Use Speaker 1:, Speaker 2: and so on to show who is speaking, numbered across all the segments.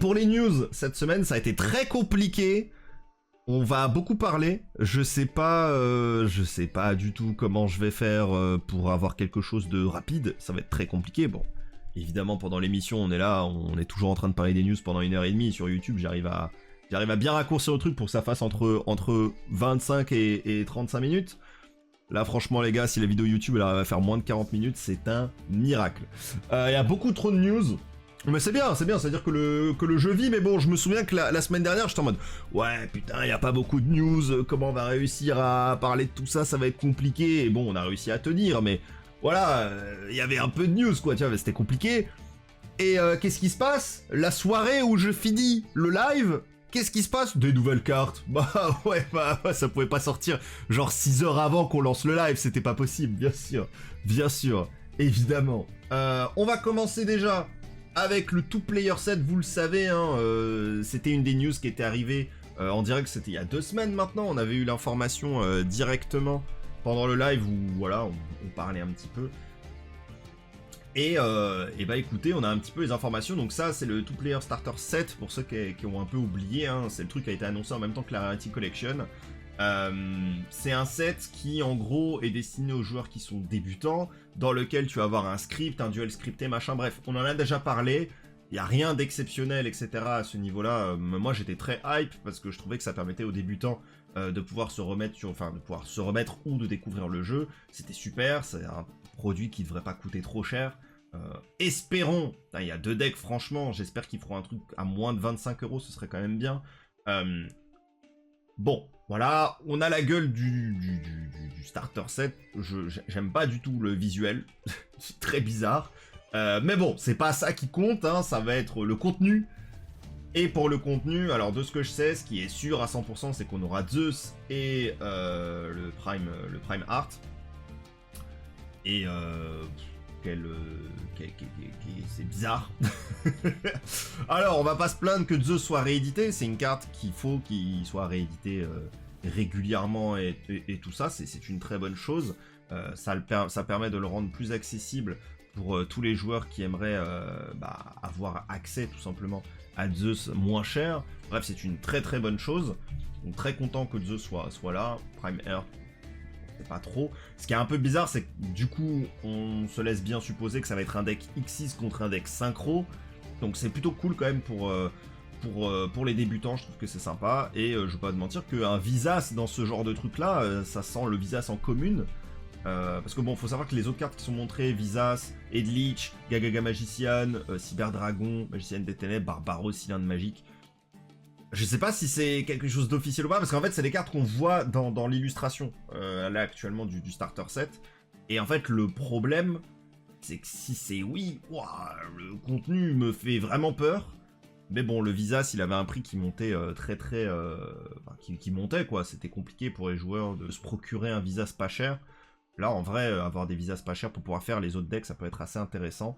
Speaker 1: pour les news, cette semaine, ça a été très compliqué. On va beaucoup parler. Je sais pas du tout comment je vais faire pour avoir quelque chose de rapide. Ça va être très compliqué. Bon, évidemment, pendant l'émission, on est là, on est toujours en train de parler des news pendant 1h30 sur YouTube. J'arrive à bien raccourcir le truc pour que ça fasse entre 25 et 35 minutes. Là, franchement, les gars, si la vidéo YouTube elle arrive à faire moins de 40 minutes, c'est un miracle. Il y a beaucoup trop de news. Mais c'est bien, c'est-à-dire que le jeu vit, mais bon, je me souviens que la semaine dernière, j'étais en mode « Ouais, putain, il y a pas beaucoup de news, comment on va réussir à parler de tout ça, ça va être compliqué. » Et bon, on a réussi à tenir, mais voilà, il y avait un peu de news, quoi, tu vois, c'était compliqué. Et qu'est-ce qui se passe? La soirée où je finis le live, qu'est-ce qui se passe? Des nouvelles cartes. Bah ouais, ça pouvait pas sortir genre 6 heures avant qu'on lance le live, c'était pas possible, bien sûr, évidemment. On va commencer déjà avec le two-player set, vous le savez, hein, c'était une des news qui était arrivée en direct, c'était il y a 2 semaines maintenant, on avait eu l'information directement pendant le live où voilà, on parlait un petit peu. Et bah écoutez, on a un petit peu les informations, donc ça c'est le two-player starter set, pour ceux qui ont un peu oublié, hein, c'est le truc qui a été annoncé en même temps que la Rarity Collection. C'est un set qui en gros est destiné aux joueurs qui sont débutants, dans lequel tu vas avoir un script, un duel scripté, machin, bref, on en a déjà parlé, il n'y a rien d'exceptionnel, etc. à ce niveau-là. Moi j'étais très hype parce que je trouvais que ça permettait aux débutants de pouvoir se remettre ou de découvrir le jeu, c'était super, c'est un produit qui devrait pas coûter trop cher. Espérons, il y a 2 decks franchement, j'espère qu'ils feront un truc à moins de 25 €, ce serait quand même bien. Bon, voilà, on a la gueule du starter set, j'aime pas du tout le visuel, c'est très bizarre. Mais bon, c'est pas ça qui compte, hein, ça va être le contenu. Et pour le contenu, alors de ce que je sais, ce qui est sûr à 100%, c'est qu'on aura Zeus et le Prime Art. Et c'est bizarre. Alors, on va pas se plaindre que Zeus soit réédité, c'est une carte qu'il faut qu'il soit réédité régulièrement et tout ça, c'est une très bonne chose. Ça permet de le rendre plus accessible pour tous les joueurs qui aimeraient avoir accès tout simplement à Zeus moins cher. Bref, c'est une très très bonne chose. Donc très content que Zeus soit là. Prime Earth, c'est pas trop. Ce qui est un peu bizarre, c'est que du coup, on se laisse bien supposer que ça va être un deck X6 contre un deck synchro. Donc c'est plutôt cool quand même pour les débutants, je trouve que c'est sympa. Et je vais pas te mentir qu'un Visas dans ce genre de truc là, ça sent le Visas en commune. Parce que bon, faut savoir que les autres cartes qui sont montrées, Visas, Edlich, Gagaga Magician, Cyberdragon, Magicienne des Ténèbres, Barbaros, Cylindre Magique. Je sais pas si c'est quelque chose d'officiel ou pas, parce qu'en fait c'est des cartes qu'on voit dans l'illustration là actuellement du starter set. Et en fait le problème, c'est que si c'est oui, le contenu me fait vraiment peur. Mais bon, le Visas, il avait un prix qui montait qui montait quoi. C'était compliqué pour les joueurs de se procurer un Visas pas cher. Là, en vrai, avoir des Visas pas chers pour pouvoir faire les autres decks, ça peut être assez intéressant.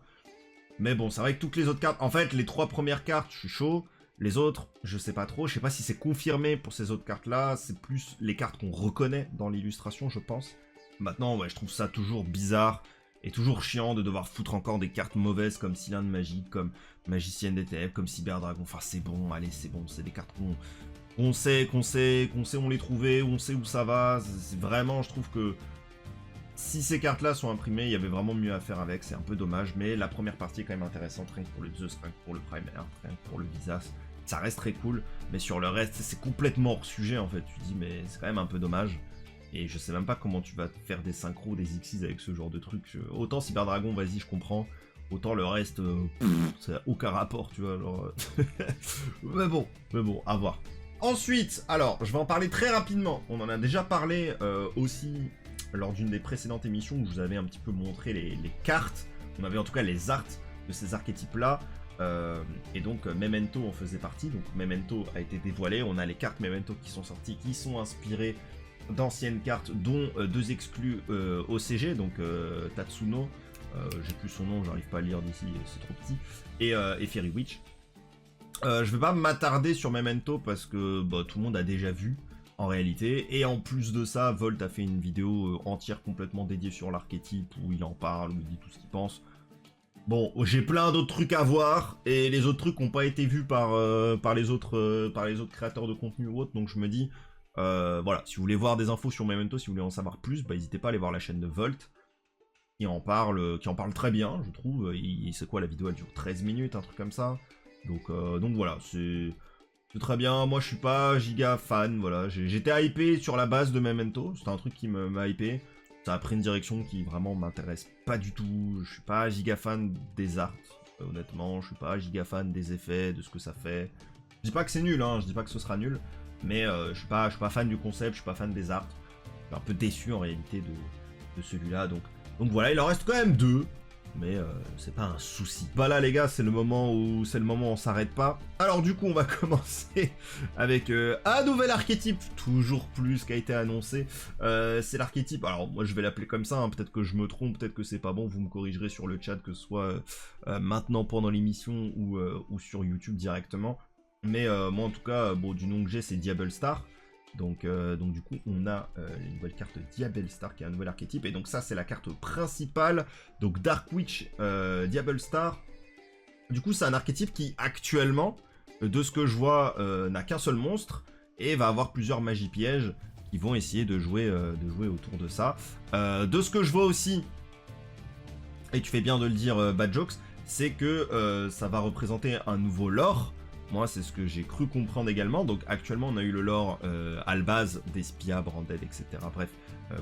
Speaker 1: Mais bon, c'est vrai que toutes les autres cartes... En fait, les 3 premières cartes, je suis chaud. Les autres, je sais pas trop. Je sais pas si c'est confirmé pour ces autres cartes-là. C'est plus les cartes qu'on reconnaît dans l'illustration, je pense. Maintenant, ouais, je trouve ça toujours bizarre et toujours chiant de devoir foutre encore des cartes mauvaises comme Cylindre Magique, comme Magicienne des Ténèbres, comme Cyberdragon. Enfin, c'est bon, allez, c'est bon. C'est des cartes qu'on sait on les trouvait, on sait où ça va. C'est vraiment, je trouve que... Si ces cartes-là sont imprimées, il y avait vraiment mieux à faire avec, c'est un peu dommage, mais la première partie est quand même intéressante, rien que pour le Zeus, rien que pour le Prime Earth, rien que pour le Visas, ça reste très cool, mais sur le reste, c'est complètement hors sujet en fait, tu dis, mais c'est quand même un peu dommage, et je sais même pas comment tu vas faire des synchros, des X6 avec ce genre de truc, autant Cyberdragon, vas-y, je comprends, autant le reste, ça n'a aucun rapport, tu vois, genre... mais bon, à voir. Ensuite, alors, je vais en parler très rapidement, on en a déjà parlé aussi... lors d'une des précédentes émissions où je vous avais un petit peu montré les cartes, on avait en tout cas les arts de ces archétypes-là, et donc Memento en faisait partie, donc Memento a été dévoilé, on a les cartes Memento qui sont sorties, qui sont inspirées d'anciennes cartes, dont 2 exclus OCG, donc Tatsuno, j'ai plus son nom, j'arrive pas à lire d'ici, c'est trop petit, et Fairy Witch. Je vais pas m'attarder sur Memento parce que tout le monde a déjà vu, en réalité, et en plus de ça, Volt a fait une vidéo entière complètement dédiée sur l'archétype, où il en parle, où il dit tout ce qu'il pense. Bon, j'ai plein d'autres trucs à voir, et les autres trucs n'ont pas été vus par les autres créateurs de contenu ou autres, donc je me dis, voilà, si vous voulez voir des infos sur Memento, si vous voulez en savoir plus, bah n'hésitez pas à aller voir la chaîne de Volt, qui en parle très bien, je trouve. C'est quoi, la vidéo, elle dure 13 minutes, un truc comme ça. Donc voilà, c'est très bien. Moi, je suis pas giga fan, voilà. J'étais hypé sur la base de Memento, c'était un truc qui m'a hypé. Ça a pris une direction qui vraiment m'intéresse pas du tout. Je suis pas giga fan des arts, honnêtement. Je suis pas giga fan des effets, de ce que ça fait. Je dis pas que c'est nul, hein, je dis pas que ce sera nul. Mais je suis pas fan du concept, je suis pas fan des arts. Je suis un peu déçu en réalité de celui-là. Donc voilà, il en reste quand même 2. Mais c'est pas un souci. Bah là les gars, c'est le moment où on s'arrête pas. Alors du coup on va commencer avec un nouvel archétype, toujours plus qui a été annoncé. C'est l'archétype, alors moi je vais l'appeler comme ça, hein. Peut-être que je me trompe, peut-être que c'est pas bon, vous me corrigerez sur le chat, que ce soit maintenant pendant l'émission ou sur YouTube directement. Mais moi en tout cas, bon, du nom que j'ai, c'est Diable Star. Donc du coup, on a une nouvelle carte Diable Star qui est un nouvel archétype. Et donc ça, c'est la carte principale. Donc Dark Witch Diable Star. Du coup, c'est un archétype qui, actuellement, de ce que je vois, n'a qu'un seul monstre. Et va avoir plusieurs magies pièges qui vont essayer de jouer autour de ça. De ce que je vois aussi, et tu fais bien de le dire, Bad Jokes, c'est que ça va représenter un nouveau lore. Moi, c'est ce que j'ai cru comprendre également. Donc, actuellement, on a eu le lore Albaz, Despia, Branded, etc. Bref,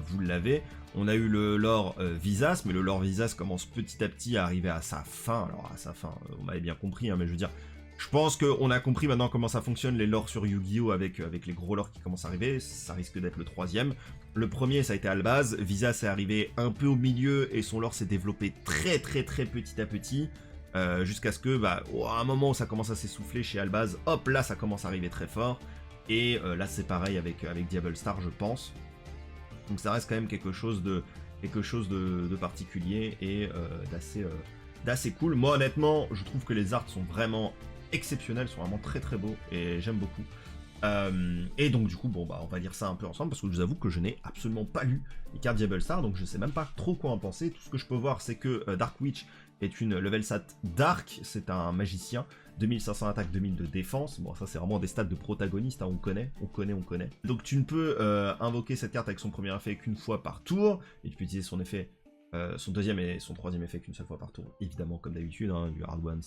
Speaker 1: vous l'avez. On a eu le lore Visas, mais le lore Visas commence petit à petit à arriver à sa fin. Alors, à sa fin, on m'avait bien compris, hein, mais je veux dire, je pense qu'on a compris maintenant comment ça fonctionne, les lores sur Yu-Gi-Oh! Avec les gros lores qui commencent à arriver. Ça risque d'être le 3e. Le premier, ça a été Albaz. Visas est arrivé un peu au milieu et son lore s'est développé très petit à petit. Jusqu'à ce que, à un moment où ça commence à s'essouffler chez Albaz, hop, là ça commence à arriver très fort. Et là c'est pareil avec Diable Star, je pense. Donc ça reste quand même quelque chose de particulier et d'assez cool. Moi honnêtement, je trouve que les arts sont vraiment exceptionnels, sont vraiment très beaux et j'aime beaucoup. Et donc du coup, bon on va lire ça un peu ensemble parce que je vous avoue que je n'ai absolument pas lu les cartes Diable Star, donc je sais même pas trop quoi en penser. Tout ce que je peux voir, c'est que Dark Witch est une level stat Dark, c'est un magicien, 2500 attaque, 2000 de défense. Bon, ça c'est vraiment des stats de protagoniste, hein, on connaît. Donc tu ne peux invoquer cette carte avec son premier effet qu'une fois par tour, et tu peux utiliser son effet, son deuxième et son troisième effet qu'une seule fois par tour, évidemment comme d'habitude, hein, du Hard Ones,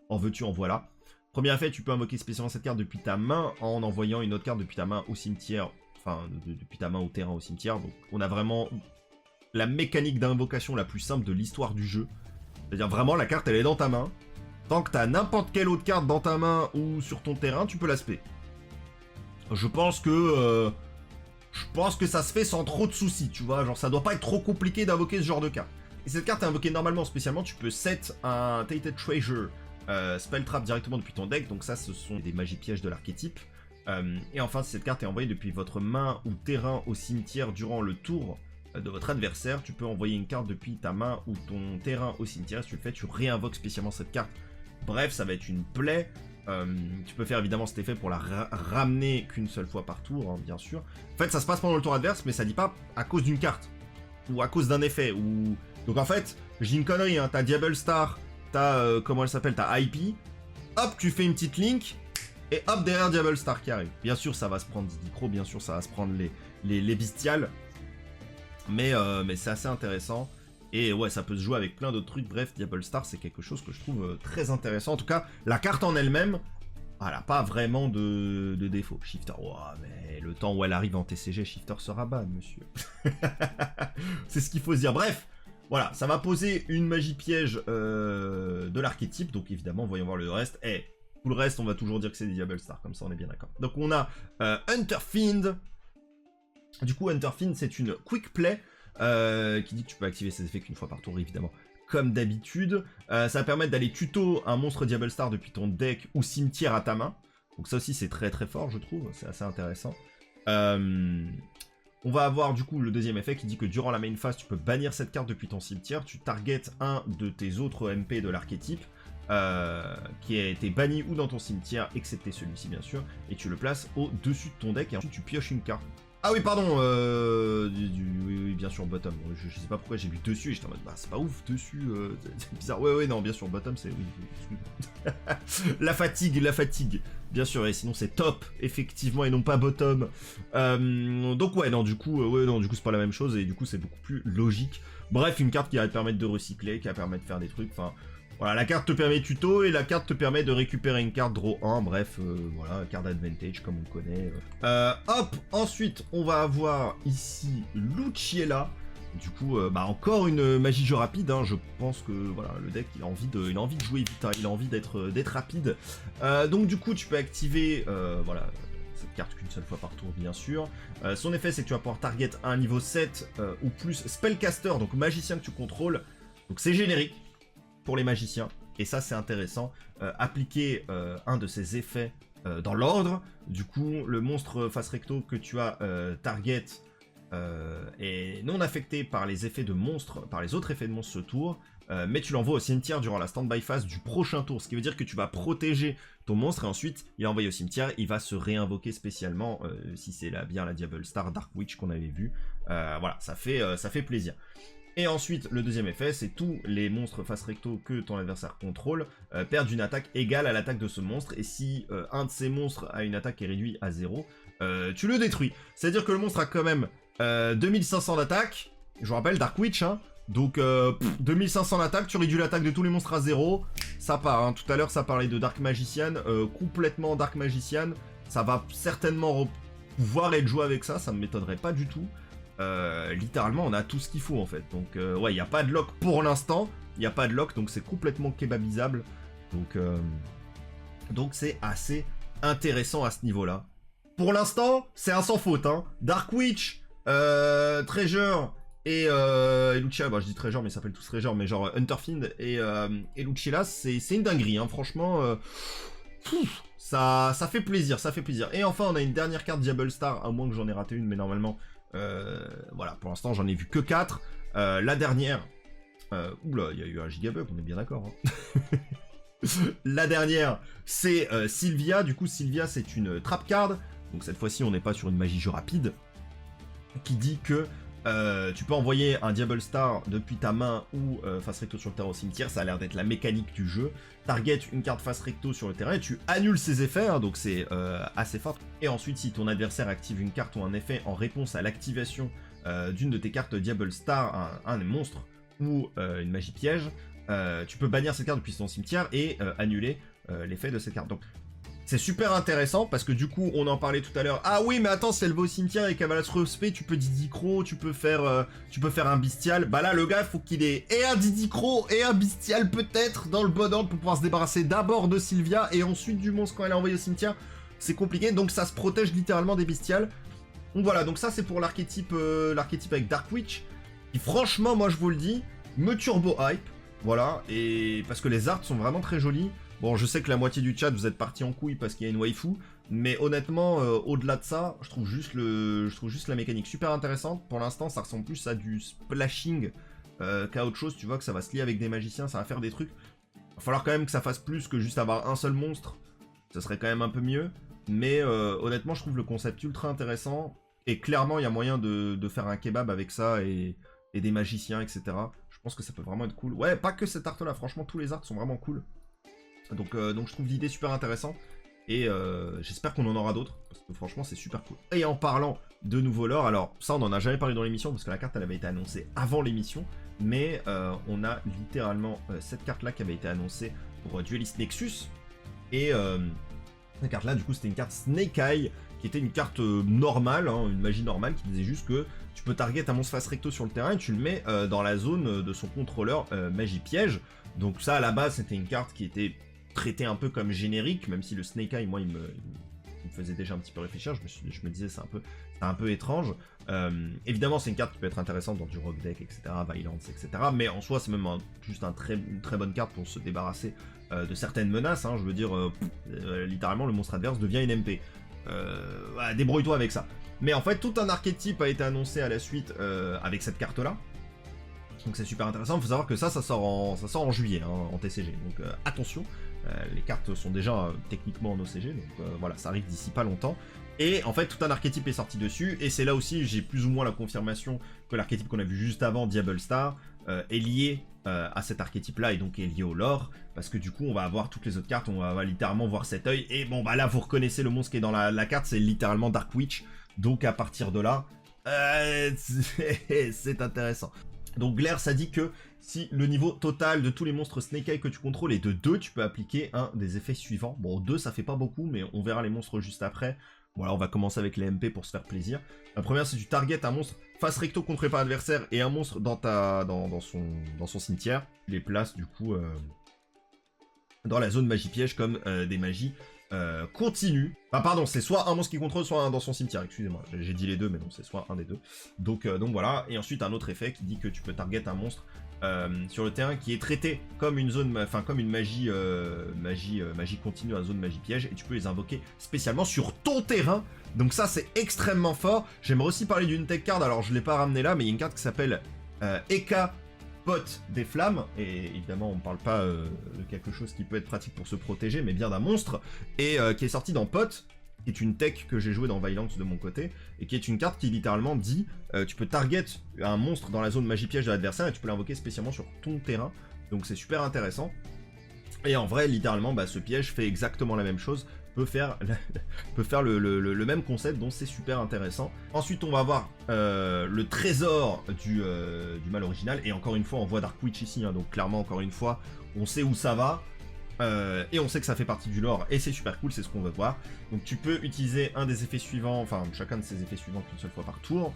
Speaker 1: en veux-tu, en voilà. Premier effet, tu peux invoquer spécialement cette carte depuis ta main en envoyant une autre carte depuis ta main au cimetière, enfin depuis ta main au terrain au cimetière. Donc on a vraiment la mécanique d'invocation la plus simple de l'histoire du jeu. C'est-à-dire vraiment la carte elle est dans ta main. Tant que t'as n'importe quelle autre carte dans ta main ou sur ton terrain, tu peux la spé. Je pense que ça se fait sans trop de soucis, tu vois. Genre ça doit pas être trop compliqué d'invoquer ce genre de carte. Et cette carte est invoquée normalement, spécialement, tu peux set un Tainted Treasure Spell Trap directement depuis ton deck. Donc ça, ce sont des magies pièges de l'archétype. Et enfin, si cette carte est envoyée depuis votre main ou terrain au cimetière durant le tour de votre adversaire, tu peux envoyer une carte depuis ta main ou ton terrain au cimetière. Si tu le fais, tu réinvoques spécialement cette carte. Bref, ça va être une plaie. Tu peux faire évidemment cet effet pour la ramener qu'une seule fois par tour, hein, bien sûr. En fait, ça se passe pendant le tour adverse, mais ça dit pas à cause d'une carte. Ou à cause d'un effet. Ou... Donc en fait, je dis une connerie, hein, t'as Diable Star, t'as, comment elle s'appelle, t'as IP. Hop, tu fais une petite link. Et hop, derrière Diable Star qui arrive. Bien sûr, ça va se prendre Didicro, bien sûr, ça va se prendre les bestiales. Mais c'est assez intéressant. Et ouais, ça peut se jouer avec plein d'autres trucs. Bref, Diable Star, c'est quelque chose que je trouve très intéressant. En tout cas, la carte en elle-même, elle n'a pas vraiment de défaut. Shifter, oh, mais le temps où elle arrive en TCG, Shifter sera ban, monsieur. C'est ce qu'il faut se dire. Bref, voilà, ça va poser une magie piège de l'archétype. Donc évidemment, voyons voir le reste. Et tout le reste, on va toujours dire que c'est des Diable Star. Comme ça, on est bien d'accord. Donc on a Hunter Fiend. Du coup, Hunter Fiend, c'est une quick play qui dit que tu peux activer ses effets qu'une fois par tour, évidemment, comme d'habitude. Ça va permettre d'aller tuto un monstre Diable Star depuis ton deck ou cimetière à ta main. Donc ça aussi, c'est très fort, je trouve. C'est assez intéressant. On va avoir du coup le deuxième effet qui dit que durant la main phase, tu peux bannir cette carte depuis ton cimetière. Tu targetes un de tes autres MP de l'archétype qui a été banni ou dans ton cimetière, excepté celui-ci bien sûr, et tu le places au-dessus de ton deck et ensuite tu pioches une carte. Ah oui, pardon, oui, bien sûr, bottom. Je sais pas pourquoi j'ai lu dessus et j'étais en mode, bah c'est pas ouf, dessus, c'est bizarre. Ouais, non, bien sûr, bottom, c'est... Oui, excuse-moi. La fatigue, bien sûr, et sinon c'est top, effectivement, et non pas bottom. Donc ouais, non, du coup, c'est pas la même chose, et du coup, c'est beaucoup plus logique. Bref, une carte qui va te permettre de recycler, qui va te permettre de faire des trucs, enfin... Voilà, la carte te permet tuto et la carte te permet de récupérer une carte draw 1, bref, voilà, carte advantage comme on connaît. Hop, ensuite, on va avoir ici Lucciella. Du coup, bah encore une magie jeu rapide, hein. Je pense que voilà, le deck il a envie de jouer vite, hein. Il a envie d'être rapide. Donc du coup, tu peux activer, voilà, cette carte qu'une seule fois par tour, bien sûr. Son effet, c'est que tu vas pouvoir target un niveau 7 ou plus spellcaster, donc magicien que tu contrôles. Donc c'est générique pour les magiciens, et ça c'est intéressant, appliquer un de ces effets dans l'ordre, du coup le monstre face recto que tu as target est non affecté par les effets de monstre, par les autres effets de monstre ce tour, mais tu l'envoies au cimetière durant la standby phase du prochain tour, ce qui veut dire que tu vas protéger ton monstre et ensuite il est envoyé au cimetière, il va se réinvoquer spécialement, si c'est bien la Diablo Star Dark Witch qu'on avait vu, voilà, ça fait plaisir. Et ensuite, le deuxième effet, c'est tous les monstres face recto que ton adversaire contrôle perdent une attaque égale à l'attaque de ce monstre. Et si un de ces monstres a une attaque qui est réduite à 0, tu le détruis. C'est-à-dire que le monstre a quand même 2500 d'attaque. Je vous rappelle, Dark Witch, hein. Donc 2500 d'attaque, tu réduis l'attaque de tous les monstres à 0. Ça part, hein. Tout à l'heure, ça parlait de Dark Magician. Complètement Dark Magician. Ça va certainement pouvoir être joué avec ça, ça ne m'étonnerait pas du tout. Littéralement on a tout ce qu'il faut en fait, donc ouais, il n'y a pas de lock pour l'instant, il n'y a pas de lock, donc c'est complètement kebabisable, donc c'est assez intéressant à ce niveau là. Pour l'instant c'est un sans faute, hein. Dark Witch, Treasure et Lucciella, bah je dis Treasure mais ça s'appelle tous Treasure, mais genre Hunterfiend et Lucciella, c'est une dinguerie, hein. Franchement ça fait plaisir, ça fait plaisir. Et enfin on a une dernière carte Diablo Star, à moins que j'en ai raté une, mais normalement voilà, pour l'instant j'en ai vu que 4. La dernière, oula, il y a eu un gigabug, on est bien d'accord, hein. La dernière, c'est Sylvia. Du coup, Sylvia, c'est une trap card. Donc cette fois-ci, on n'est pas sur une magie jeu rapide. Qui dit que tu peux envoyer un Diablo Star depuis ta main ou face recto sur le terrain au cimetière. Ça a l'air d'être la mécanique du jeu. Target une carte face recto sur le terrain et tu annules ses effets, hein, donc c'est assez fort. Et ensuite, si ton adversaire active une carte ou un effet en réponse à l'activation d'une de tes cartes Diablo Star, un monstre ou une magie piège, tu peux bannir cette carte depuis ton cimetière et annuler l'effet de cette carte. Donc c'est super intéressant parce que du coup, on en parlait tout à l'heure. Ah oui, mais attends, si elle va au cimetière et qu'elle va se respect, tu peux Didicro, tu peux faire un bestial. Bah là, le gars, il faut qu'il ait et un Didicro et un bestial peut-être dans le bon ordre pour pouvoir se débarrasser d'abord de Sylvia et ensuite du monstre quand elle est envoyée au cimetière. C'est compliqué, donc ça se protège littéralement des bestiales. Donc voilà, donc ça c'est pour l'archétype avec Dark Witch. Qui franchement, moi je vous le dis, me turbo hype. Voilà, et parce que les arts sont vraiment très jolis. Bon, je sais que la moitié du chat, vous êtes partis en couille parce qu'il y a une waifu, mais honnêtement, au-delà de ça, je trouve juste la mécanique super intéressante. Pour l'instant, ça ressemble plus à du splashing qu'à autre chose. Tu vois que ça va se lier avec des magiciens, ça va faire des trucs. Il va falloir quand même que ça fasse plus que juste avoir un seul monstre. Ça serait quand même un peu mieux. Mais honnêtement, je trouve le concept ultra intéressant. Et clairement, il y a moyen de faire un kebab avec ça et des magiciens, etc. Je pense que ça peut vraiment être cool. Ouais, pas que cet art-là, franchement, tous les arts sont vraiment cool. Donc je trouve l'idée super intéressante et j'espère qu'on en aura d'autres parce que franchement c'est super cool. Et en parlant de nouveau lore, alors ça on en a jamais parlé dans l'émission parce que la carte elle avait été annoncée avant l'émission, mais on a littéralement cette carte là qui avait été annoncée pour Duelist Nexus et cette carte là du coup c'était une carte Snake Eye qui était une carte normale, hein, une magie normale qui disait juste que tu peux target un monstre face recto sur le terrain et tu le mets dans la zone de son contrôleur magie piège. Donc ça à la base c'était une carte qui était traité un peu comme générique, même si le Snake Eye, moi, il me faisait déjà un petit peu réfléchir. Je me disais, c'est un peu étrange. Évidemment, c'est une carte qui peut être intéressante dans du Rock Deck, etc., Violence, etc. Mais en soi, c'est même juste une très bonne carte pour se débarrasser de certaines menaces. Hein. Je veux dire, littéralement, le monstre adverse devient une MP. Voilà, débrouille-toi avec ça. Mais en fait, tout un archétype a été annoncé à la suite avec cette carte-là. Donc c'est super intéressant. Il faut savoir que ça sort en juillet, hein, en TCG. Donc attention. Les cartes sont déjà techniquement en OCG, donc voilà, ça arrive d'ici pas longtemps. Et en fait, tout un archétype est sorti dessus, et c'est là aussi j'ai plus ou moins la confirmation que l'archétype qu'on a vu juste avant, Diablo Star, est lié à cet archétype-là, et donc est lié au lore, parce que du coup, on va avoir toutes les autres cartes, on va littéralement voir cet œil, et bon, bah là, vous reconnaissez le monstre qui est dans la carte, c'est littéralement Dark Witch, donc à partir de là, c'est intéressant. Donc Glaire, ça dit que si le niveau total de tous les monstres Snake Eye que tu contrôles est de 2, tu peux appliquer un des effets suivants. Bon, 2, ça fait pas beaucoup, mais on verra les monstres juste après. Voilà, on va commencer avec les MP pour se faire plaisir. La première, c'est tu target un monstre face recto contré par adversaire et un monstre dans son cimetière. Tu les places du coup dans la zone magie piège comme des magies continues. Enfin pardon, c'est soit un monstre qui contrôle, soit un dans son cimetière, excusez-moi. J'ai dit les deux, mais non, c'est soit un des deux. Donc voilà, et ensuite un autre effet qui dit que tu peux target un monstre sur le terrain qui est traité comme une zone, enfin comme une magie continue à zone magie piège, et tu peux les invoquer spécialement sur ton terrain. Donc ça c'est extrêmement fort. J'aimerais aussi parler d'une tech card, alors je l'ai pas ramené là, mais il y a une carte qui s'appelle Eka Pot des flammes, et évidemment on parle pas de quelque chose qui peut être pratique pour se protéger, mais bien d'un monstre, et qui est sorti dans Pot, qui est une tech que j'ai joué dans Violence de mon côté, et qui est une carte qui littéralement dit tu peux target un monstre dans la zone magie piège de l'adversaire et tu peux l'invoquer spécialement sur ton terrain, donc c'est super intéressant. Et en vrai, littéralement, bah, ce piège fait exactement la même chose, peut faire le même concept, donc c'est super intéressant. Ensuite, on va avoir le trésor du mal original, et encore une fois, on voit Dark Witch ici, hein, donc clairement, encore une fois, on sait où ça va. Et on sait que ça fait partie du lore, et c'est super cool, c'est ce qu'on veut voir. Donc tu peux utiliser un des effets suivants, enfin chacun de ces effets suivants qu'une seule fois par tour,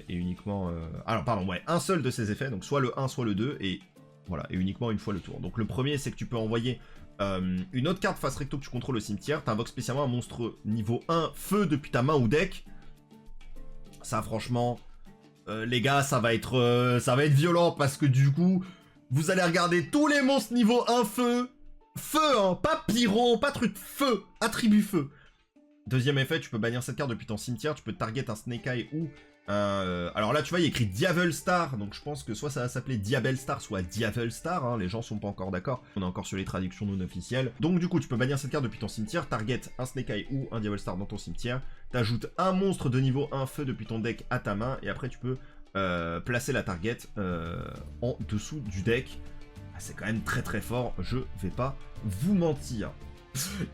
Speaker 1: et uniquement... alors pardon, ouais, un seul de ces effets, donc soit le 1, soit le 2, et voilà, et uniquement une fois le tour. Donc le premier, c'est que tu peux envoyer une autre carte face recto que tu contrôles au cimetière, t'invoques spécialement un monstre niveau 1 feu depuis ta main ou deck. Ça franchement, les gars, ça va être violent, parce que du coup, vous allez regarder tous les monstres niveau 1 feu. Feu, hein, pas pyro, pas truc, feu, attribut feu. Deuxième effet, tu peux bannir cette carte depuis ton cimetière, tu peux target un Snake Eye ou un... alors là, tu vois, il y a écrit Diablo Star, donc je pense que soit ça va s'appeler Diablo Star, soit Diablo Star, hein, les gens sont pas encore d'accord, on est encore sur les traductions non officielles. Donc du coup, tu peux bannir cette carte depuis ton cimetière, target un Snake Eye ou un Diablo Star dans ton cimetière, t'ajoutes un monstre de niveau 1 feu depuis ton deck à ta main, et après tu peux placer la target en dessous du deck. C'est quand même très très fort, je vais pas vous mentir.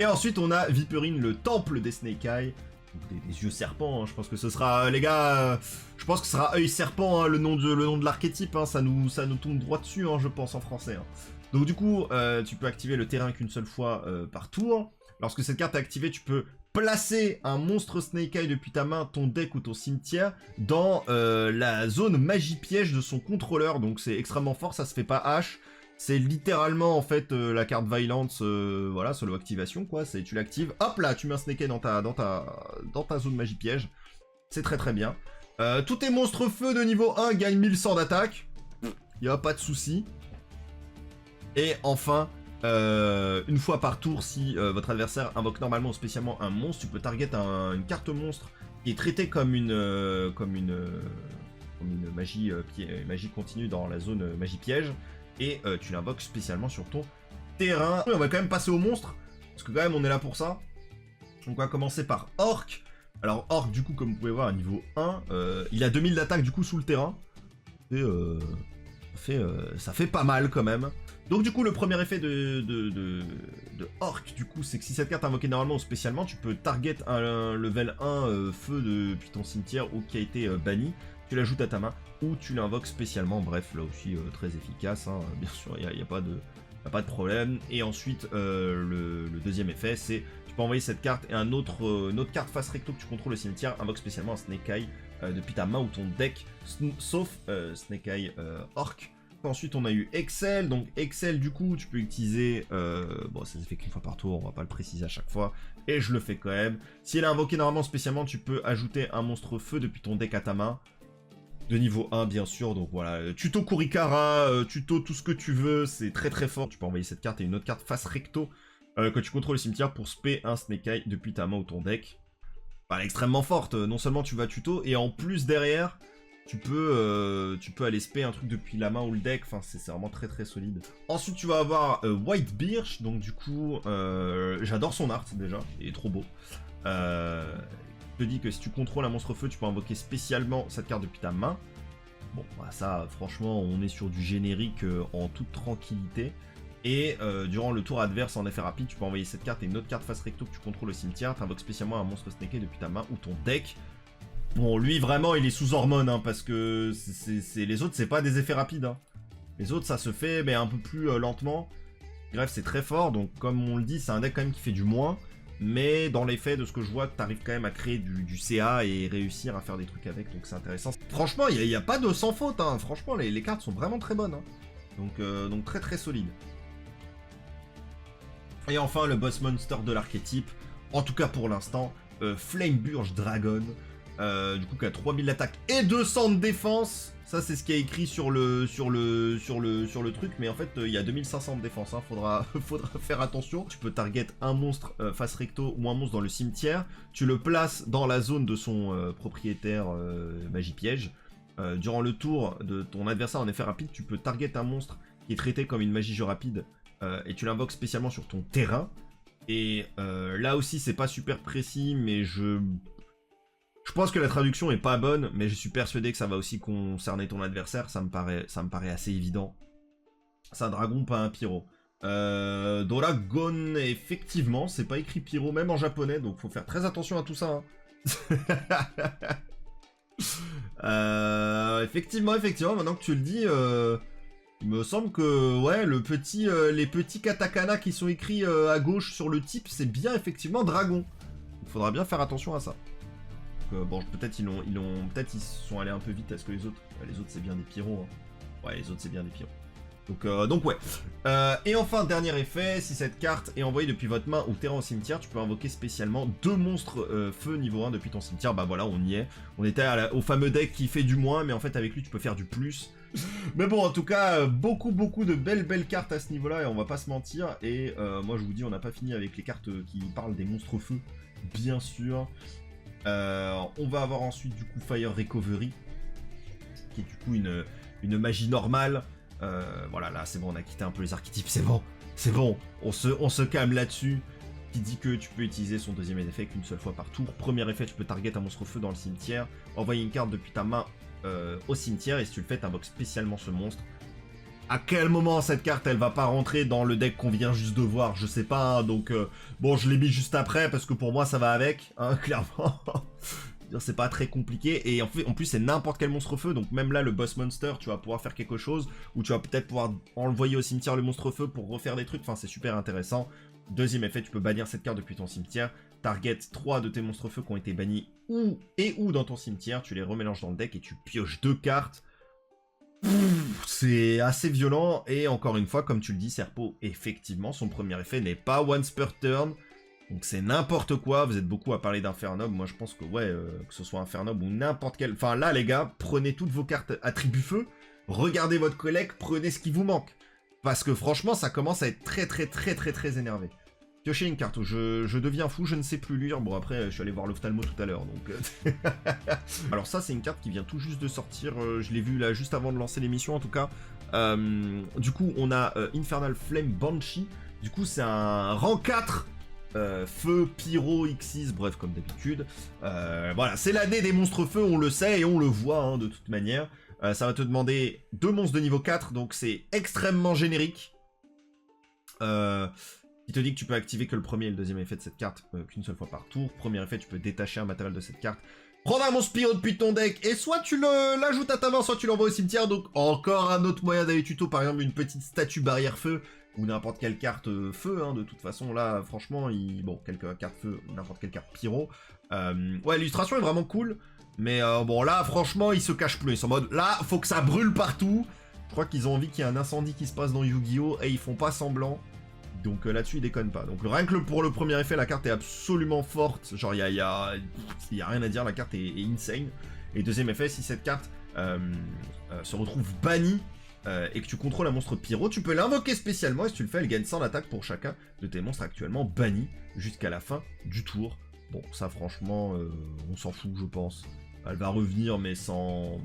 Speaker 1: Et ensuite on a Viperine, le temple des Snake Eye, des yeux serpents, hein. Je pense que ce sera, les gars, je pense que ce sera œil serpent, hein, le nom de l'archétype, hein, ça nous tombe droit dessus, hein, je pense en français. Hein. Donc du coup, tu peux activer le terrain qu'une seule fois par tour. Lorsque cette carte est activée, tu peux placer un monstre Snake Eye depuis ta main, ton deck ou ton cimetière dans la zone magie piège de son contrôleur, donc c'est extrêmement fort, ça se fait pas H. C'est littéralement en fait la carte Violence, voilà, solo activation quoi, c'est tu l'actives, hop là, tu mets un Snake Eye dans ta zone magie piège, c'est très très bien. Tous tes monstres feu de niveau 1 gagnent 1100 d'attaque, y a pas de souci. Et enfin, une fois par tour, si votre adversaire invoque normalement ou spécialement un monstre, tu peux target une carte monstre qui est traitée comme une magie, magie continue dans la zone magie piège. Et tu l'invoques spécialement sur ton terrain. On va quand même passer au monstre, parce que quand même on est là pour ça. Donc on va commencer par Orc. Alors Orc du coup, comme vous pouvez voir à niveau 1, il a 2000 d'attaque du coup sous le terrain. Et ça fait pas mal quand même. Donc du coup le premier effet de Orc du coup, c'est que si cette carte est invoquée normalement ou spécialement, tu peux target un level 1 feu depuis ton cimetière ou qui a été banni. Tu l'ajoutes à ta main ou tu l'invoques spécialement, bref, là aussi très efficace, hein. Bien sûr, il n'y a pas de problème. Et ensuite, le deuxième effet, c'est tu peux envoyer cette carte et une autre carte face recto que tu contrôles le cimetière, invoque spécialement un Snake Eye depuis ta main ou ton deck, sauf Snake Eye Orc. Ensuite, on a eu Excel, donc Excel, du coup, tu peux utiliser, bon, ça se fait qu'une fois par tour, on va pas le préciser à chaque fois, et je le fais quand même. Si elle est invoquée normalement spécialement, tu peux ajouter un monstre feu depuis ton deck à ta main, de niveau 1 bien sûr, donc voilà, tuto Kurikara, tuto tout ce que tu veux, c'est très très fort. Tu peux envoyer cette carte et une autre carte face recto que tu contrôles le cimetière pour spé un Snake Eye depuis ta main ou ton deck. Elle est extrêmement forte, non seulement tu vas tuto, et en plus derrière, tu peux aller spé un truc depuis la main ou le deck, enfin c'est vraiment très très solide. Ensuite tu vas avoir White Birch, donc du coup j'adore son art déjà, il est trop beau. Je te dis que si tu contrôles un monstre feu, tu peux invoquer spécialement cette carte depuis ta main. Bon, bah ça franchement on est sur du générique en toute tranquillité. Et durant le tour adverse en effet rapide, tu peux envoyer cette carte et une autre carte face recto que tu contrôles au cimetière, tu invoques spécialement un monstre snaké depuis ta main ou ton deck. Bon, lui, vraiment, il est sous hormone, hein, parce que les autres, c'est pas des effets rapides. Hein. Les autres, ça se fait mais un peu plus lentement. Bref, c'est très fort, donc comme on le dit, c'est un deck quand même qui fait du moins. Mais dans les faits, de ce que je vois, t'arrives quand même à créer du CA et réussir à faire des trucs avec, donc c'est intéressant. Franchement, il n'y a pas de sans faute, hein. Franchement, les cartes sont vraiment très bonnes. Hein. Donc très très solide. Et enfin, le boss monster de l'archétype, en tout cas pour l'instant, Flameburge Dragon. Du coup qui a 3000 d'attaque et 200 de défense. Ça c'est ce qui est écrit sur le truc, mais en fait il y a 2500 de défense, hein. faudra faire attention. Tu peux target un monstre face recto ou un monstre dans le cimetière, tu le places dans la zone de son propriétaire magie piège. Durant le tour de ton adversaire en effet rapide, tu peux target un monstre qui est traité comme une magie jeu rapide et tu l'invoques spécialement sur ton terrain. Et là aussi c'est pas super précis, mais je pense que la traduction est pas bonne, mais je suis persuadé que ça va aussi concerner ton adversaire, ça me paraît assez évident. C'est un dragon, pas un pyro. Dragon, effectivement, c'est pas écrit pyro, même en japonais, donc faut faire très attention à tout ça. Hein. Effectivement, maintenant que tu le dis, il me semble que ouais, les petits katakana qui sont écrits à gauche sur le type, c'est bien effectivement dragon. Il faudra bien faire attention à ça. Bon, peut-être ils sont allés un peu vite. Est-ce que les autres c'est bien des pyros. Hein. Ouais, les autres c'est bien des pyros. Donc ouais. Et enfin, dernier effet, si cette carte est envoyée depuis votre main ou terrain au cimetière, tu peux invoquer spécialement 2 monstres feu niveau 1 depuis ton cimetière. Bah voilà, on y est. On était au fameux deck qui fait du moins, mais en fait avec lui tu peux faire du plus. Mais bon, en tout cas, beaucoup de belles cartes à ce niveau-là, et on va pas se mentir. Et moi je vous dis, on n'a pas fini avec les cartes qui parlent des monstres feu, bien sûr. On va avoir ensuite du coup Fire Recovery, qui est du coup une magie normale. Voilà, là c'est bon, on a quitté un peu les archétypes, c'est bon, on se calme là-dessus. Qui dit que tu peux utiliser son deuxième effet qu'une seule fois par tour. Premier effet, tu peux target un monstre feu dans le cimetière, envoyer une carte depuis ta main au cimetière, et si tu le fais, t'invoques spécialement ce monstre. À quel moment cette carte elle va pas rentrer dans le deck qu'on vient juste de voir, je sais pas, hein, donc bon, je l'ai mis juste après parce que pour moi ça va avec, hein, clairement. C'est pas très compliqué, et en plus c'est n'importe quel monstre feu, donc même là le boss monster tu vas pouvoir faire quelque chose, ou tu vas peut-être pouvoir envoyer au cimetière le monstre feu pour refaire des trucs, enfin c'est super intéressant. Deuxième effet, tu peux bannir cette carte depuis ton cimetière, target 3 de tes monstres feu qui ont été bannis ou dans ton cimetière, tu les remélanges dans le deck et tu pioches 2 cartes. C'est assez violent, et encore une fois, comme tu le dis, Serpo, effectivement, son premier effet n'est pas once per turn, donc c'est n'importe quoi. Vous êtes beaucoup à parler d'Infernob, moi je pense que ouais, que ce soit Infernob ou n'importe quel... Enfin là les gars, prenez toutes vos cartes attributs feu, regardez votre collègue, prenez ce qui vous manque, parce que franchement ça commence à être très énervé. Piocher une carte où je deviens fou, je ne sais plus lire. Bon, après, je suis allé voir l'ophtalmo tout à l'heure, donc... Alors ça, c'est une carte qui vient tout juste de sortir. Je l'ai vue là, juste avant de lancer l'émission, en tout cas. Du coup, on a Infernal Flame Banshee. Du coup, c'est un rang 4. Feu, pyro, X6, bref, comme d'habitude. Voilà, c'est l'année des monstres feu, on le sait et on le voit, hein, de toute manière. Ça va te demander 2 monstres de niveau 4, donc c'est extrêmement générique. Il te dit que tu peux activer que le premier et le deuxième effet de cette carte qu'une seule fois par tour. Premier effet, tu peux détacher un matériel de cette carte, prendre un monstre pyro depuis ton deck, et soit tu l'ajoutes à ta main, soit tu l'envoies au cimetière. Donc encore un autre moyen d'aller tuto, par exemple une petite statue barrière feu, ou n'importe quelle carte feu, hein, de toute façon. Là, franchement, bon, quelques cartes feu, n'importe quelle carte pyro. Ouais, l'illustration est vraiment cool, mais bon, là, franchement, ils se cachent plus. Ils sont en mode, là, faut que ça brûle partout. Je crois qu'ils ont envie qu'il y ait un incendie qui se passe dans Yu-Gi-Oh! Et ils font pas semblant. Donc là-dessus, ils déconnent pas. Donc rien que pour le premier effet, la carte est absolument forte. Genre, il y a rien à dire, la carte est insane. Et deuxième effet, si cette carte se retrouve bannie et que tu contrôles un monstre pyro, tu peux l'invoquer spécialement, et si tu le fais, elle gagne 100 d'attaque pour chacun de tes monstres actuellement bannis jusqu'à la fin du tour. Bon, ça franchement, on s'en fout, je pense. Elle va revenir, mais sans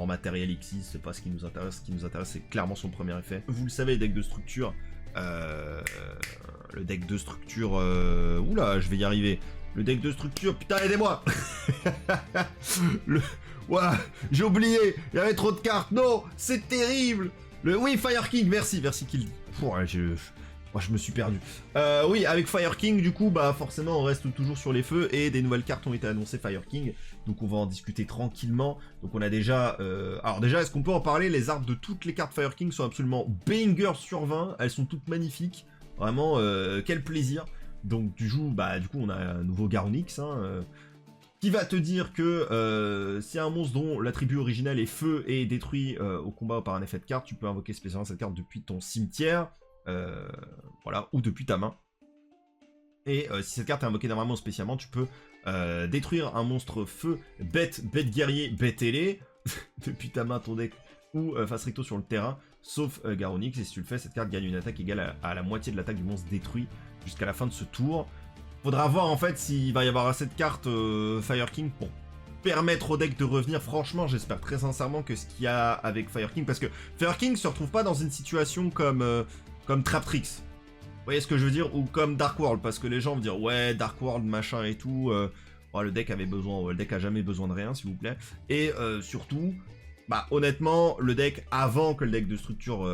Speaker 1: matériel Xyz, c'est pas ce qui nous intéresse. Ce qui nous intéresse, c'est clairement son premier effet. Vous le savez, deck de structure. Le deck de structure... Oula, je vais y arriver. Le deck de structure, putain, aidez-moi. Ouah, j'ai oublié. Il y avait trop de cartes. Non, c'est terrible. Oui, Fire King, merci Kill. Moi, je me suis perdu. Oui, avec Fire King, du coup, bah forcément, on reste toujours sur les feux et des nouvelles cartes ont été annoncées Fire King. Donc, on va en discuter tranquillement. Donc, on a déjà... Alors déjà, est-ce qu'on peut en parler? Les arts de toutes les cartes Fire King sont absolument banger sur 20. Elles sont toutes magnifiques. Vraiment, quel plaisir. Donc, du coup, on a un nouveau Garunix, hein, qui va te dire que si un monstre dont l'attribut original est feu et est détruit au combat par un effet de carte, tu peux invoquer spécialement cette carte depuis ton cimetière. Voilà, ou depuis ta main. Et si cette carte est invoquée normalement spécialement, tu peux détruire un monstre feu, bête guerrier, bête ailé, depuis ta main, ton deck, ou face recto sur le terrain, sauf Garunix. Et si tu le fais, cette carte gagne une attaque égale à la moitié de l'attaque du monstre détruit jusqu'à la fin de ce tour. Faudra voir en fait s'il va y avoir assez de cartes Fire King pour permettre au deck de revenir. Franchement, j'espère très sincèrement que ce qu'il y a avec Fire King, parce que Fire King se retrouve pas dans une situation comme Traptrix. Vous voyez ce que je veux dire? Ou comme Dark World, parce que les gens vont dire ouais, Dark World, machin et tout. Le deck avait besoin, le deck a jamais besoin de rien, s'il vous plaît. Et surtout, honnêtement, le deck, avant que le deck de structure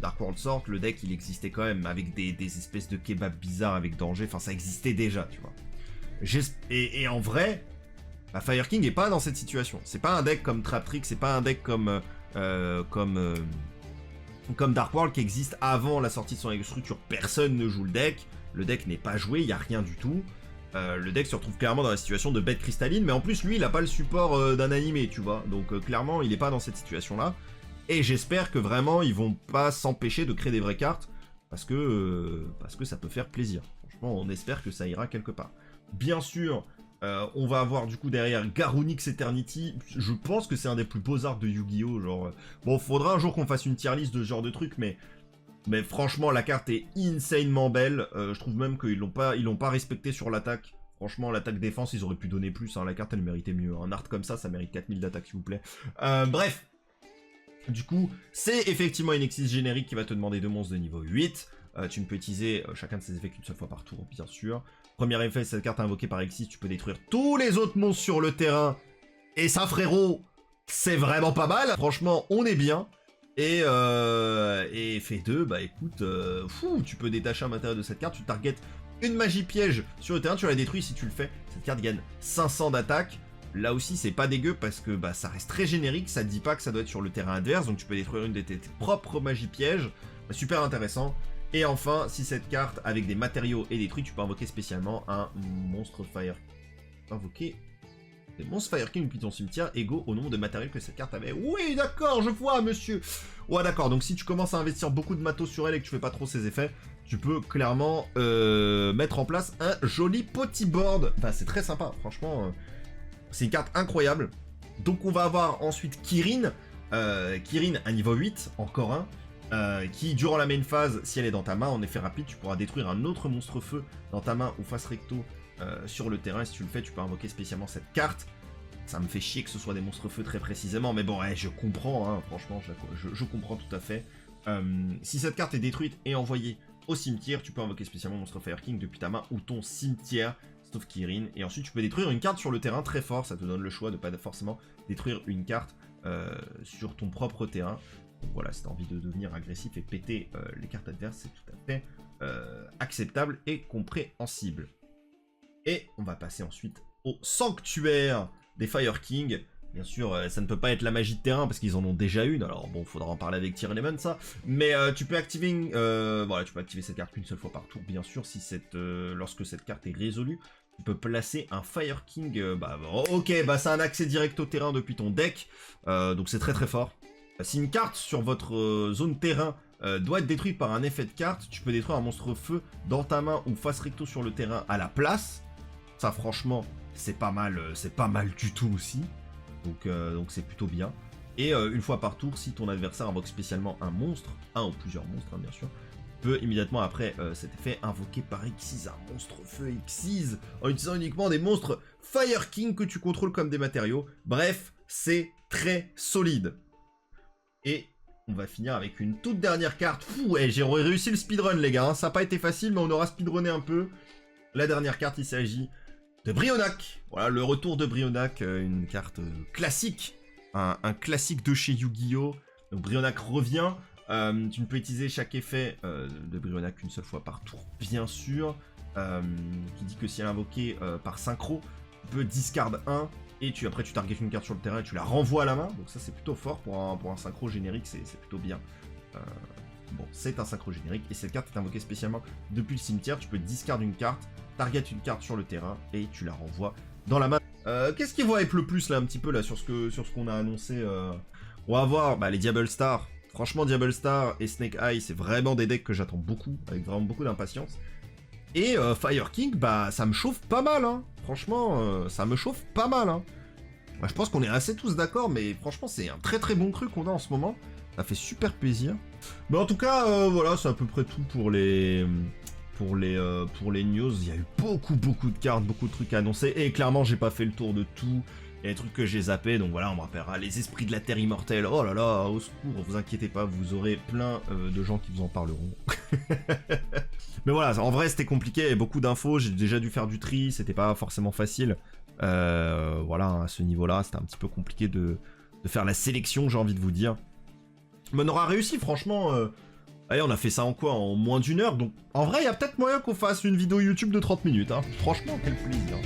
Speaker 1: Dark World sorte, le deck il existait quand même avec des espèces de kebabs bizarres avec danger. Enfin, ça existait déjà, tu vois. Et en vrai, Fire King est pas dans cette situation. C'est pas un deck comme Traptrix, c'est pas un deck comme Dark World qui existe avant la sortie de son deck de structure. Personne ne joue le deck n'est pas joué, il y a rien du tout. Le deck se retrouve clairement dans la situation de bête cristalline, mais en plus lui il a pas le support d'un animé, tu vois, donc clairement il est pas dans cette situation là, et j'espère que vraiment ils vont pas s'empêcher de créer des vraies cartes, parce que ça peut faire plaisir. Franchement, on espère que ça ira quelque part. Bien sûr, on va avoir du coup derrière Garunix Eternity. Je pense que c'est un des plus beaux arcs de Yu-Gi-Oh! Genre, bon, faudra un jour qu'on fasse une tier list de ce genre de truc, mais franchement, la carte est insanement belle. Je trouve même qu'ils l'ont pas respecté sur l'attaque. Franchement, l'attaque défense, ils auraient pu donner plus. Hein. La carte, elle méritait mieux. Un art comme ça mérite 4000 d'attaque, s'il vous plaît. Bref. Du coup, c'est effectivement une Exis générique qui va te demander 2 monstres de niveau 8. Tu ne peux utiliser chacun de ces effets qu'une seule fois par tour, bien sûr. Premier effet, cette carte invoquée par Exis, tu peux détruire tous les autres monstres sur le terrain. Et ça, frérot, c'est vraiment pas mal. Franchement, on est bien. Et effet 2, écoute, tu peux détacher un matériau de cette carte, tu targetes une magie piège sur le terrain, tu la détruis. Si tu le fais, cette carte gagne 500 d'attaque. Là aussi, c'est pas dégueu parce que ça reste très générique, ça te dit pas que ça doit être sur le terrain adverse, donc tu peux détruire une de tes propres magies pièges. Super intéressant. Et enfin, si cette carte avec des matériaux est détruite, tu peux invoquer spécialement un monstre Fire. Invoquer des monstres Fire King depuis ton cimetière égaux au nombre de matériaux que cette carte avait. Oui, d'accord, je vois, monsieur. Ouais, d'accord, donc si tu commences à investir beaucoup de matos sur elle et que tu fais pas trop ses effets, tu peux clairement mettre en place un joli potty board. C'est très sympa, franchement. C'est une carte incroyable. Donc on va avoir ensuite Kirin. Kirin à niveau 8, encore un. Qui, durant la main phase, si elle est dans ta main, en effet rapide, tu pourras détruire un autre monstre feu dans ta main ou face recto sur le terrain. Si tu le fais, tu peux invoquer spécialement cette carte. Ça me fait chier que ce soit des monstres feu très précisément, mais bon, je comprends, hein, franchement, je comprends tout à fait. Si cette carte est détruite et envoyée au cimetière, tu peux invoquer spécialement monstre Fire King depuis ta main ou ton cimetière, sauf Kirin. Et ensuite, tu peux détruire une carte sur le terrain très fort. Ça te donne le choix de pas forcément détruire une carte sur ton propre terrain. Donc voilà, si tu as envie de devenir agressif et péter les cartes adverses, c'est tout à fait acceptable et compréhensible. Et on va passer ensuite au sanctuaire des Fire King. Bien sûr, ça ne peut pas être la magie de terrain parce qu'ils en ont déjà une. Alors bon, faudra en parler avec Tier Element, ça. Mais tu peux activer, tu peux activer cette carte qu'une seule fois par tour, bien sûr, si lorsque cette carte est résolue. Tu peux placer un Fire King. C'est un accès direct au terrain depuis ton deck, donc c'est très très fort. Si une carte sur votre zone terrain doit être détruite par un effet de carte, tu peux détruire un monstre feu dans ta main ou face recto sur le terrain à la place. Ça, franchement, c'est pas mal du tout aussi. Donc c'est plutôt bien. Et une fois par tour, si ton adversaire invoque spécialement un monstre, un ou plusieurs monstres, hein, bien sûr, peux immédiatement après cet effet invoquer par Xyz un monstre feu Xyz en utilisant uniquement des monstres Fire King que tu contrôles comme des matériaux. Bref, c'est très solide. Et on va finir avec une toute dernière carte. Fou, ouais, j'ai réussi le speedrun les gars, hein. Ça n'a pas été facile mais on aura speedrunné un peu. La dernière carte, il s'agit de Brionac. Voilà, le retour de Brionac, une carte classique. Un classique de chez Yu-Gi-Oh! Donc Brionac revient. Tu ne peux utiliser chaque effet de Brionac qu'une seule fois par tour, bien sûr. Qui dit que si elle est invoquée par synchro, tu peux discard 1 et après tu targetes une carte sur le terrain et tu la renvoies à la main. Donc ça c'est plutôt fort pour un synchro générique, c'est plutôt bien. Bon, c'est un synchro générique et cette carte est invoquée spécialement depuis le cimetière. Tu peux discard une carte, target une carte sur le terrain et tu la renvoies dans la main. Qu'est-ce qui va être le plus là un petit peu là sur ce qu'on a annoncé On va voir les Diable Star. Franchement, Diable Star et Snake Eye, c'est vraiment des decks que j'attends beaucoup, avec vraiment beaucoup d'impatience. Et Fire King, ça me chauffe pas mal, hein. Franchement, ça me chauffe pas mal, hein. Je pense qu'on est assez tous d'accord, mais franchement, c'est un très très bon cru qu'on a en ce moment. Ça fait super plaisir. Mais en tout cas, voilà, c'est à peu près tout pour les news. Il y a eu beaucoup de cartes, beaucoup de trucs à annoncer. Et clairement, j'ai pas fait le tour de tout. Il y a des trucs que j'ai zappés, donc voilà, on me rappellera les esprits de la Terre immortelle. Oh là là, au secours, vous inquiétez pas, vous aurez plein de gens qui vous en parleront. Mais voilà, en vrai, c'était compliqué, il y avait beaucoup d'infos, j'ai déjà dû faire du tri, c'était pas forcément facile. Voilà, à ce niveau-là, c'était un petit peu compliqué de faire la sélection, j'ai envie de vous dire. Mais on aura réussi, franchement. Allez, on a fait ça en quoi? En moins d'1 heure, donc en vrai, il y a peut-être moyen qu'on fasse une vidéo YouTube de 30 minutes. Hein. Franchement, quel plaisir.